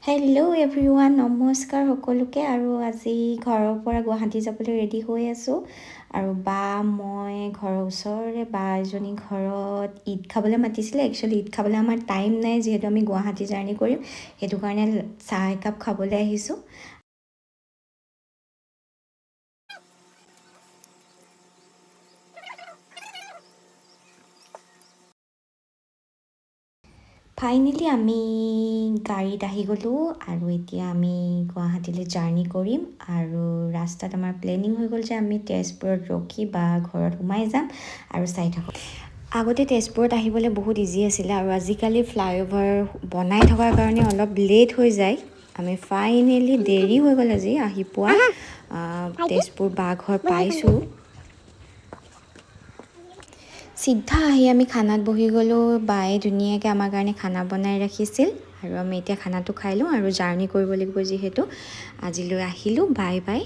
Hello' everyone, নমস্কাৰ সকলোকে। আৰু আজি ঘৰৰ পৰা গুৱাহাটী যাবলৈ ৰেডি হৈ আছোঁ। আৰু মই ঘৰৰ ওচৰৰে বা এজনী ঘৰত ঈদ খাবলৈ মাতিছিলে। একচুৱেলি ঈদ খাবলৈ আমাৰ টাইম নাই, যিহেতু আমি গুৱাহাটী জাৰ্ণি কৰিম। সেইটো কাৰণে চাহ একাপ খাবলৈ আহিছোঁ। ফাইনেলি আমি গাড়ীত আহি গ'লোঁ আৰু এতিয়া আমি গুৱাহাটীলৈ জাৰ্ণি কৰিম। আৰু ৰাস্তাত আমাৰ প্লেনিং হৈ গ'ল যে আমি তেজপুৰত ৰখি বা ঘৰত সোমাই যাম আৰু চাই থাকোঁ। আগতে তেজপুৰত আহিবলৈ বহুত ইজি আছিলে, আৰু আজিকালি ফ্লাইঅভাৰ বনাই থকাৰ কাৰণে অলপ লেট হৈ যায়। আমি ফাইনেলি দেৰি হৈ গ'ল আজি আহি পোৱা। তেজপুৰ বাঘৰ পাইছোঁ। চিধা আহি আমি খানাত বহি গ'লোঁ। বায়ে ধুনীয়াকৈ আমাৰ কাৰণে খানা বনাই ৰাখিছিল আৰু আমি এতিয়া খানাটো খাই লওঁ আৰু জাৰ্ণি কৰিব লাগিব, যিহেতু আজিলৈ আহিলোঁ। Bye bye.